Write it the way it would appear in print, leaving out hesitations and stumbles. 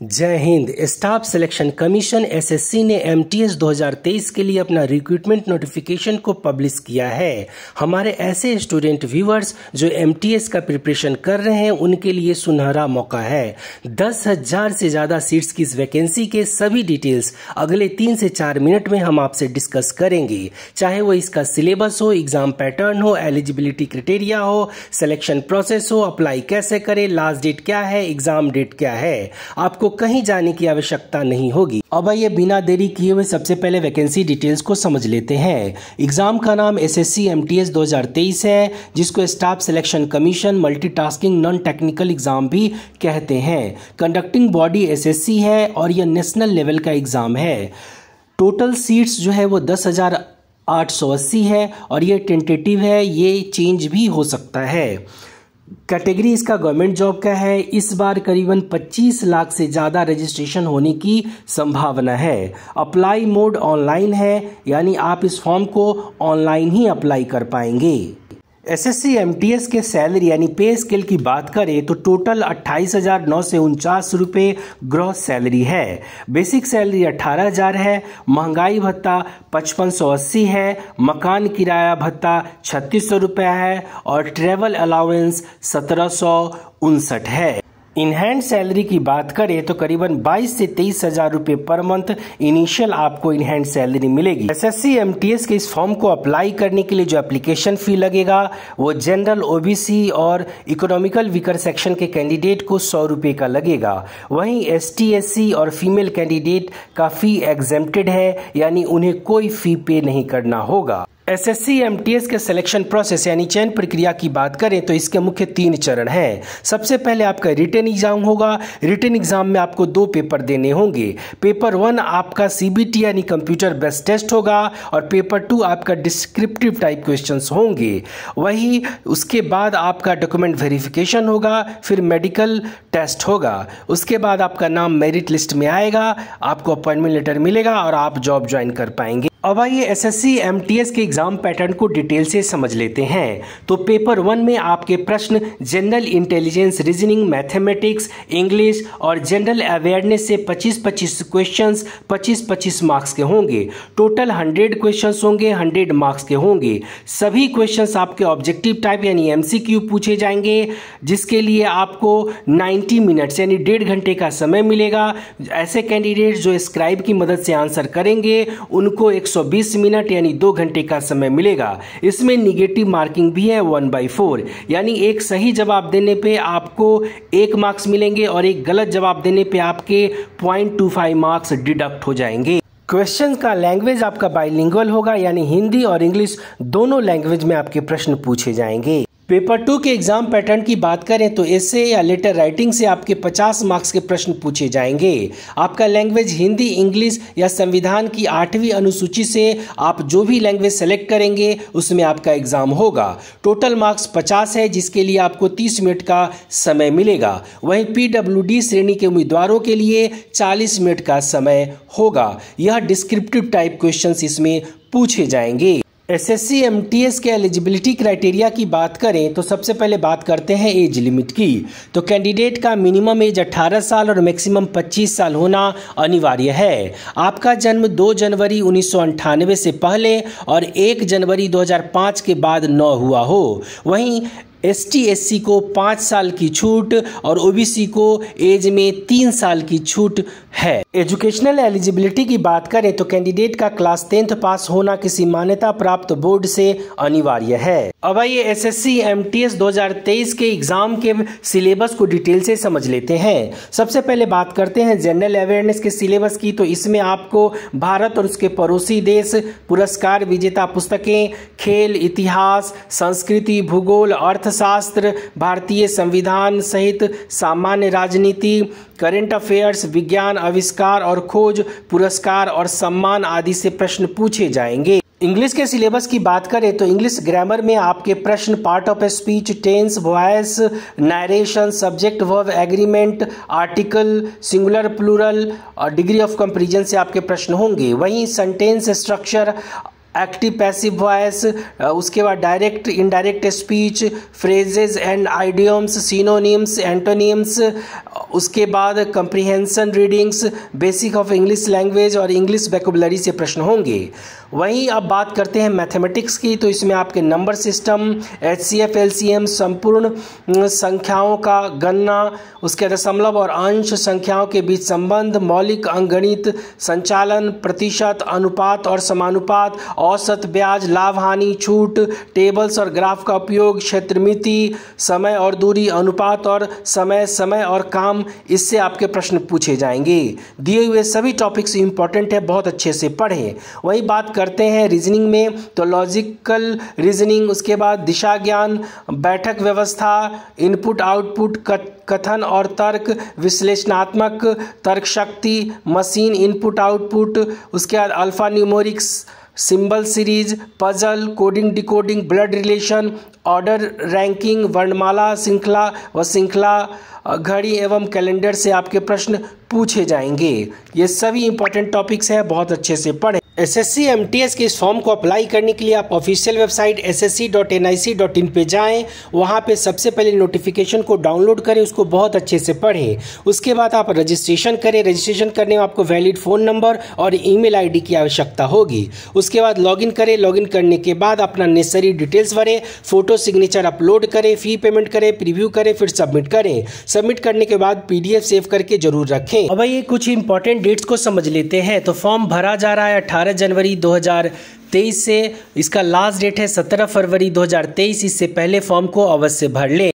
जय Hind. Staff selection commission SSC ने MTS 2023 के लिए अपना रिक्रूटमेंट नोटिफिकेशन को पब्लिश किया है। हमारे ऐसे स्टूडेंट व्यूअर्स जो एमटीएस का प्रिपरेशन कर रहे हैं उनके लिए सुनहरा मौका है। 10,000 से ज़्यादा सीट्स की इस वैकेंसी के सभी डिटेल्स अगले 3 से 4 मिनट में हम आपसे डिस्कस करेंगे। चाहे वो इसका सिलेबस हो, एग्जाम पैटर्न हो, एलिजिबिलिटी क्राइटेरिया हो, सिलेक्शन प्रोसेस हो, अप्लाई कैसे करें, लास्ट डेट क्या है, एग्जाम डेट क्या है, आपको कहीं जाने की आवश्यकता नहीं होगी। अब आइए बिना देरी किए हुए सबसे पहले वैकेंसी डिटेल्स को समझ लेते हैं। एग्जाम का नाम एसएससी एमटीएस 2023 है, जिसको staff selection commission multitasking non technical exam भी कहते हैं। कंडक्टिंग बॉडी एसएससी है और यह नेशनल लेवल का एग्जाम है। टोटल सीट्स जो है वो 10,880 है और ये टेंटेटिव है, ये चेंज भी हो सकता है। कैटेगरी इसका गवर्नमेंट जॉब का है। इस बार करीबन 25 लाख से ज़्यादा रजिस्ट्रेशन होने की संभावना है। अप्लाई मोड ऑनलाइन है, यानी आप इस फॉर्म को ऑनलाइन ही अप्लाई कर पाएंगे। एसएससी एमटीएस के सैलरी यानी पे स्केल की बात करें तो टोटल 28,949 रुपये ग्रॉस सैलरी है। बेसिक सैलरी 18,000 है। महंगाई भत्ता 5580 है। मकान किराया भत्ता 3600 रुपये है और ट्रेवल अलाउंस 1759 है। इन हैंड सैलरी की बात करें तो करीबन 22 से 23,000 रुपये पर मंथ इनिशियल आपको इन हैंड सैलरी मिलेगी। एसएससी एमटीएस के इस फॉर्म को अप्लाई करने के लिए जो एप्लीकेशन फी लगेगा वो जनरल, ओबीसी और इकोनॉमिकल वीकर सेक्शन के कैंडिडेट को 100 रुपये का लगेगा। वहीं एसटी, एससी और फीमेल कैंडिडेट का फी एग्जेम्प्टेड है, यानी उन्हें कोई फी पे नहीं करना होगा। एसएससी एमटीएस के सिलेक्शन प्रोसेस यानी चयन प्रक्रिया की बात करें तो इसके मुख्य 3 चरण हैं। सबसे पहले आपका रिटन एग्जाम होगा। रिटन एग्जाम में आपको 2 पेपर देने होंगे। पेपर 1 आपका सीबीटी यानी कंप्यूटर बेस्ड टेस्ट होगा और पेपर 2 आपका डिस्क्रिप्टिव टाइप क्वेश्चंस होंगे। वही उसके बाद आपका डॉक्यूमेंट वेरिफिकेशन होगा, फिर मेडिकल टेस्ट होगा। उसके बाद आपका नाम मेरिट लिस्ट में आएगा, आपको अपॉइंटमेंट लेटर मिलेगा और आप जॉब ज्वाइन कर पाएंगे। अब आइए एसएससी एमटीएस के एग्जाम पैटर्न को डिटेल से समझ लेते हैं। तो पेपर 1 में आपके प्रश्न general intelligence, reasoning, mathematics, English और जनरल अवेयरनेस से 25-25 क्वेश्चंस 25-25 मार्क्स के होंगे। टोटल 100 क्वेश्चंस होंगे, 100 मार्क्स के होंगे। सभी क्वेश्चंस आपके ऑब्जेक्टिव टाइप यानी एमसीक्यू पूछे जाएंगे, जिसके लिए आपको 90 मिनट्स यानी 1.5 घंटे का समय मिलेगा। ऐसे कैंडिडेट जो स्क्राइब की मदद से आंसर करेंगे उनको 120 मिनट यानी 2 घंटे का समय मिलेगा। इसमें निगेटिव मार्किंग भी है 1/4, यानी एक सही जवाब देने पे आपको 1 मार्क्स मिलेंगे और एक गलत जवाब देने पे आपके 0.25 मार्क्स डिडक्ट हो जाएंगे। क्वेश्चन का लैंग्वेज आपका बाइलिंगुअल होगा, यानी हिंदी और इंग्लिश दोनों लैंग्वेज में आपके प्रश्न पूछे जाएंगे। पेपर 2 के एग्जाम पैटर्न की बात करें तो एसे या लेटर राइटिंग से आपके 50 मार्क्स के प्रश्न पूछे जाएंगे। आपका लैंग्वेज हिंदी, इंग्लिश या संविधान की 8वीं अनुसूची से आप जो भी लैंग्वेज सेलेक्ट करेंगे उसमें आपका एग्जाम होगा। टोटल मार्क्स 50 है, जिसके लिए आपको 30 मिनट का समय मिलेगा। वहीं पीडब्ल्यूडी श्रेणी के उम्मीदवारों के लिए 40 मिनट का समय होगा। यह डिस्क्रिप्टिव टाइप क्वेश्चंस इसमें पूछे जाएंगे। एसएससी एमटीएस के एलिजिबिलिटी क्राइटेरिया की बात करें तो सबसे पहले बात करते हैं एज लिमिट की। तो कैंडिडेट का मिनिमम एज 18 साल और मैक्सिमम 25 साल होना अनिवार्य है। आपका जन्म 2 जनवरी 1998 से पहले और 1 जनवरी 2005 के बाद न हुआ हो। वहीं एसटी, एससी को 5 साल की छूट और ओबीसी को एज में 3 साल की छूट है। एजुकेशनल एलिजिबिलिटी की बात करें तो कैंडिडेट का क्लास 10th पास होना किसी मान्यता प्राप्त बोर्ड से अनिवार्य है। अब आइए एसएससी एमटीएस 2023 के एग्जाम के सिलेबस को डिटेल से समझ लेते हैं। सबसे पहले बात करते हैं जनरल अवेयरनेस के सिलेबस की। तो इसमें आपको भारत और उसके पड़ोसी देश, पुरस्कार विजेता पुस्तकें, खेल, इतिहास, संस्कृति, भूगोल, अर्थशास्त्र, भारतीय संविधान सहित सामान्य राजनीति, करंट अफेयर्स, विज्ञान, आविष्कार और खोज, पुरस्कार और सम्मान आदि से प्रश्न पूछे जाएंगे। इंग्लिश के सिलेबस की बात करें तो इंग्लिश ग्रामर में आपके प्रश्न part of speech, tense, voice, narration, subject, verb, agreement, article, singular, plural और डिग्री ऑफ कंपैरिजन से आपके प्रश्न होंगे। वहीं sentence structure active passive voice, उसके बाद direct indirect speech, phrases and idioms, synonyms, antonyms, उसके बाद comprehension readings, basic of English language और इंग्लिश वोकैबुलरी से प्रश्न होंगे। वहीं अब बात करते हैं मैथमेटिक्स की, तो इसमें आपके नंबर सिस्टम, HCF, LCM, संपूर्ण संख्याओं का गणना, उसके दशमलव और अंश संख्याओं के बीच संबंध, मौलिक अंकगणित, संचालन, प्रतिशत, अनुपात और समानुपात, औसत, ब्याज, लाभ हानि, छूट, टेबल्स और ग्राफ का उपयोग, क्षेत्रमिति, समय और दूरी, अनुपात और समय, समय और काम, इससे आपके प्रश्न पूछे जाएंगे। दिए हुए सभी टॉपिक्स इंपॉर्टेंट है, बहुत अच्छे से पढ़ें। वही बात करते हैं रीजनिंग में, तो लॉजिकल रीजनिंग, उसके बाद दिशा ज्ञान, बैठक व्यवस्था, इनपुट आउटपुट, कथन और तर्क, विश्लेषणात्मक तर्क शक्ति, मशीन इनपुट आउटपुट, उसके बाद alpha numerics, symbol series, puzzle, coding decoding, blood relation, order ranking, वर्णमाला श्रृंखला व श्रृंखला, घड़ी एवं कैलेंडर से आपके प्रश्न पूछे जाएंगे। ये सभी इंपॉर्टेंट टॉपिक्स हैं, बहुत अच्छे से पढ़ें। SSC MTS के इस फॉर्म को अप्लाई करने के लिए आप ऑफिशियल वेबसाइट ssc.nic.in पे जाएं, वहाँ पे सबसे पहले नोटिफिकेशन को डाउनलोड करें, उसको बहुत अच्छे से पढ़ें। उसके बाद आप रजिस्ट्रेशन करें। रजिस्ट्रेशन करने में आपको वैलिड फ़ोन नंबर और ईमेल आईडी की आवश्यकता होगी। उसके बाद लॉगिन करें। लॉगिन करने के बाद अपना नेसेसरी डिटेल्स भरें, फोटो सिग्नेचर अपलोड करें, फ़ी पेमेंट करें, प्रीव्यू करें, फिर सबमिट करें। सबमिट करने के बाद PDF सेव करके जरूर रखें। अब ये कुछ इंपॉर्टेंट डेट्स को समझ लेते हैं। तो फॉर्म भरा जा रहा है 18 जनवरी 2023 से। इसका लास्ट डेट है 17 फरवरी 2023। इससे पहले फॉर्म को अवश्य भर लें।